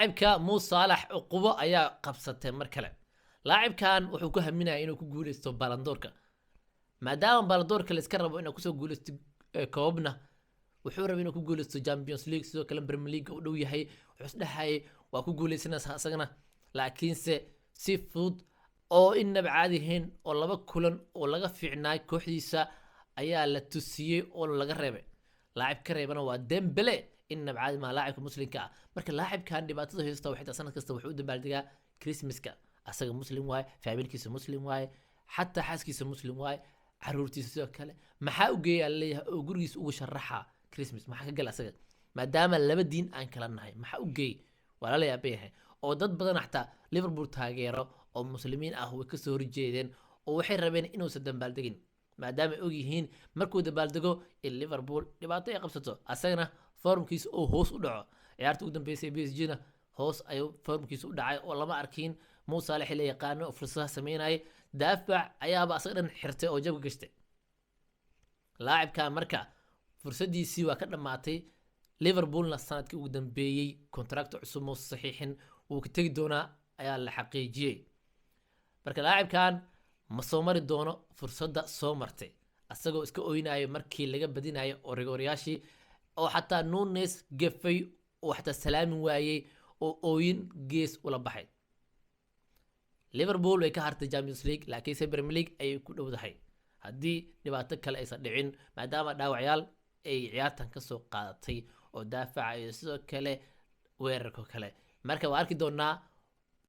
لاعبka مو صالح عقوبة أيا قبصته مركلة لاعب كان وحكوها منها إنه كقول استو بالندورك ما دام بالندورك اللي اسكربوا إنه كسو قول است كوبنا وحورب إنه كقول استو جامبيونز ليج سو كلام بريمير ليج ودو يهي وحسنا هاي وكقول سنة سجنا لكن سي فود أو إن بعادهن ولا بكلن ولا في كوحديسا أيا لا تسيي ولا جربه لاعب كريبنا وديمبلي إن بعد ما لاعب مسلم كا مركل لاعب كان دبعته هيستا وحتى سنة كستا وحود بالدقة كريسمس كا أصلا مسلم واي فعمل كيس مسلم واي حتى حاس كيس مسلم واي عرورتي سو كله ما حاوجي اللي أقوليس وشرحها كريسمس ما حاجة أصلا ما دام اللي بدين أن كلامنا هاي ما حاوجي ولا لا يبيه أو ضد بدنا حتى ليفربول تاجره أو مسلمين أهو كسور جيدين ووحي ربين إنه سدن بالدقين maadaama ay ogyihiin markuu dabaaldego in liverpool dhibaato ay qabsato asagana formkiisa oo hoos u dhaco ciyaarta ugu dambeysay PSG-na hoos ayuu formkiisa u dhacay oo lama arkin Mo Salah la yaqaano oo fursadaha sameynay daafac ayaaba asaga dhan xirtay oo jabka gashtay laacibka marka fursadiisii waa ka dhamaatay liverpoolna sanadkii ugu dambeeyay contract cusub oo saxiixin uu ka tagi doonaa ayaa la xaqiijiyay marka laacibkan ma soo mari doono fursadda soo martay asagoo iska oynayo markii laga badinayo oo rigoryaashii oo xataa Nunes gafay oo xataa salaami waayay oo ooyin gees ula baxay Liverpool way ka hartay Champions League laakiin Premier League ay ku dhowdahay haddii dhibaato kale aysan dhicin maadaama dhaawacyaal ay ciyaartan ka soo qaadatay oo daafaca iyo sidoo kale weerarka kale marka waa arki doonaa